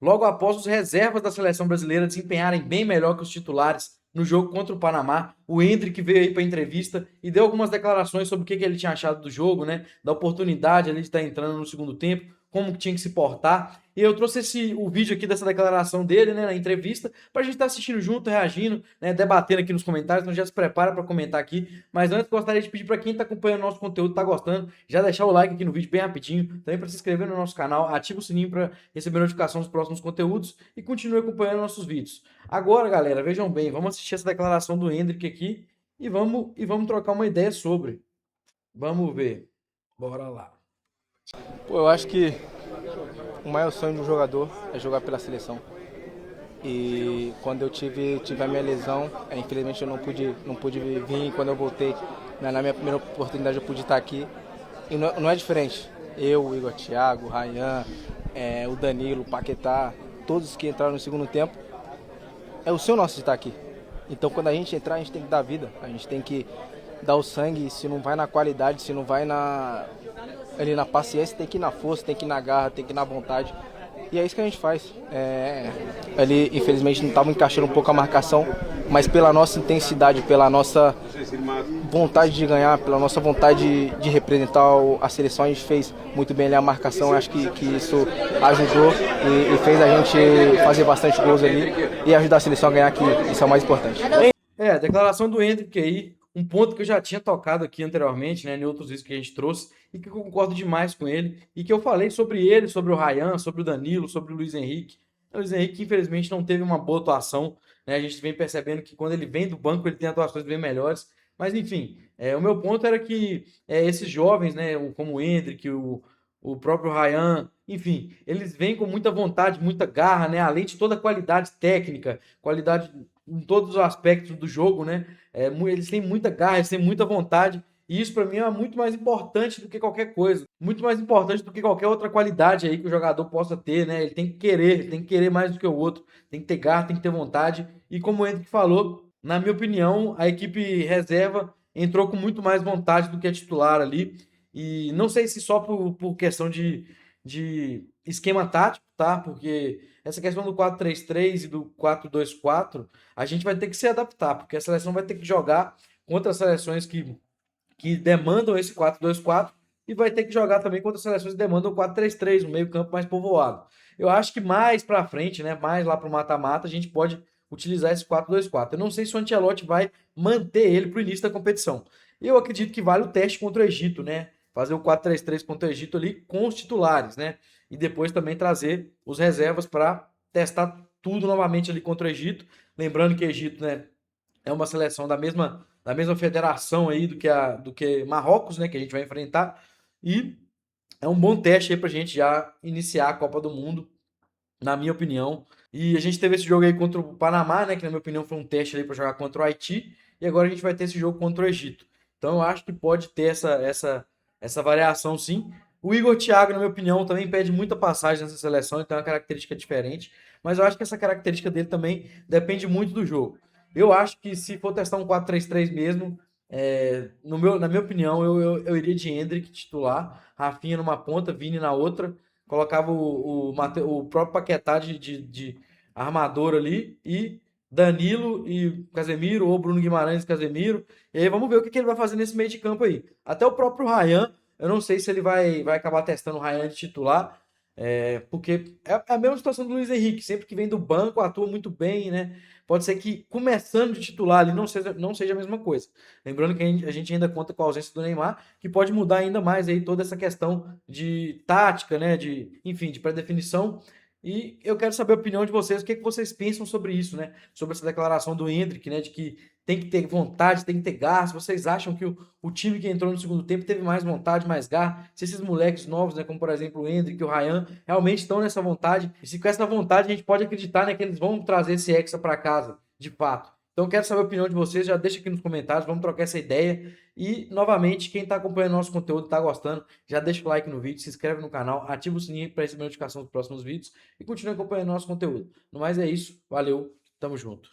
logo após os reservas da seleção brasileira desempenharem bem melhor que os titulares no jogo contra o Panamá. O Endrick veio aí para a entrevista e deu algumas declarações sobre o que ele tinha achado do jogo, né? Da oportunidade ali de estar entrando no segundo tempo, como que tinha que se portar. E eu trouxe o vídeo aqui dessa declaração dele, né, na entrevista, para a gente estar assistindo junto, reagindo, né, debatendo aqui nos comentários. Então já se prepara para comentar aqui. Mas antes, gostaria de pedir para quem está acompanhando o nosso conteúdo, está gostando, já deixar o like aqui no vídeo bem rapidinho. Também para se inscrever no nosso canal, ativa o sininho para receber notificação dos próximos conteúdos e continue acompanhando nossos vídeos. Agora, galera, vejam bem, vamos assistir essa declaração do Endrick aqui e vamos trocar uma ideia sobre. Vamos ver. Bora lá. Pô, eu acho que o maior sonho de um jogador é jogar pela seleção. E quando eu tive a minha lesão, infelizmente eu não pude vir. Quando eu voltei, na minha primeira oportunidade eu pude estar aqui. E não é diferente. Eu, o Igor Thiago, o Ryan, o Danilo, o Paquetá, todos que entraram no segundo tempo, é o sonho nosso de estar aqui. Então quando a gente entrar, a gente tem que dar vida, a gente tem que dar o sangue. Se não vai na qualidade, se não vai ali na paciência, tem que ir na força, tem que ir na garra, tem que ir na vontade. E é isso que a gente faz. Ali, infelizmente, não estava encaixando um pouco a marcação, mas pela nossa intensidade, pela nossa vontade de ganhar, pela nossa vontade de representar a seleção, a gente fez muito bem ali a marcação. Acho que isso ajudou e fez a gente fazer bastante gols ali e ajudar a seleção a ganhar, que isso é o mais importante. A declaração do Endrick aí, um ponto que eu já tinha tocado aqui anteriormente, né, em outros vídeos que a gente trouxe, e que eu concordo demais com ele, e que eu falei sobre ele, sobre o Ryan, sobre o Danilo, sobre o Luiz Henrique. O Luiz Henrique, infelizmente, não teve uma boa atuação, né, a gente vem percebendo que quando ele vem do banco, ele tem atuações bem melhores, mas enfim, o meu ponto era que esses jovens, né, como o Endrick, o próprio Ryan, enfim, eles vêm com muita vontade, muita garra, né, além de toda a qualidade técnica, qualidade em todos os aspectos do jogo, né? Eles têm muita garra, eles têm muita vontade, e isso para mim é muito mais importante do que qualquer coisa, muito mais importante do que qualquer outra qualidade aí que o jogador possa ter, né? Ele tem que querer mais do que o outro, tem que ter garra, tem que ter vontade, e como o Henrique falou, na minha opinião, a equipe reserva entrou com muito mais vontade do que a titular ali, e não sei se só por questão de esquema tático, tá? Porque essa questão do 4-3-3 e do 4-2-4 a gente vai ter que se adaptar, porque a seleção vai ter que jogar contra seleções que demandam esse 4-2-4 e vai ter que jogar também contra seleções que demandam o 4-3-3, um meio-campo mais povoado. Eu acho que mais para frente, né, mais lá para o mata-mata, a gente pode utilizar esse 4-2-4. Eu não sei se o Ancelotti vai manter ele para o início da competição. Eu acredito que vale o teste contra o Egito, né? Fazer o 4-3-3 contra o Egito ali com os titulares, né? E depois também trazer os reservas para testar tudo novamente ali contra o Egito. Lembrando que o Egito, né, é uma seleção da mesma federação aí do que Marrocos, né, que a gente vai enfrentar. E é um bom teste aí para a gente já iniciar a Copa do Mundo, na minha opinião. E a gente teve esse jogo aí contra o Panamá, né, que na minha opinião foi um teste ali para jogar contra o Haiti. E agora a gente vai ter esse jogo contra o Egito. Então eu acho que pode ter essa variação sim. O Igor Thiago, na minha opinião, também pede muita passagem nessa seleção, então é uma característica diferente. Mas eu acho que essa característica dele também depende muito do jogo. Eu acho que se for testar um 4-3-3 mesmo, na minha opinião, eu iria de Endrick titular, Rafinha numa ponta, Vini na outra, colocava o próprio Paquetá de armador ali e Danilo e Casemiro, ou Bruno Guimarães e Casemiro. E aí vamos ver o que ele vai fazer nesse meio de campo aí. Até o próprio Ryan, eu não sei se ele vai acabar testando o Ryan de titular, porque é a mesma situação do Luiz Henrique, sempre que vem do banco, atua muito bem, né? Pode ser que começando de titular ali não seja a mesma coisa. Lembrando que a gente ainda conta com a ausência do Neymar, que pode mudar ainda mais aí toda essa questão de tática, né? Enfim, de pré-definição. E eu quero saber a opinião de vocês, o que vocês pensam sobre isso, né? Sobre essa declaração do Endrick, né? De que tem que ter vontade, tem que ter garra. Se vocês acham que o time que entrou no segundo tempo teve mais vontade, mais garra, se esses moleques novos, né, como por exemplo o Endrick e o Ryan, realmente estão nessa vontade, e se com essa vontade a gente pode acreditar, né, que eles vão trazer esse Hexa para casa, de fato. Então quero saber a opinião de vocês, já deixa aqui nos comentários, vamos trocar essa ideia. E novamente, quem está acompanhando nosso conteúdo, está gostando, já deixa o like no vídeo, se inscreve no canal, ativa o sininho para receber notificação dos próximos vídeos e continue acompanhando nosso conteúdo. No mais é isso, valeu, tamo junto.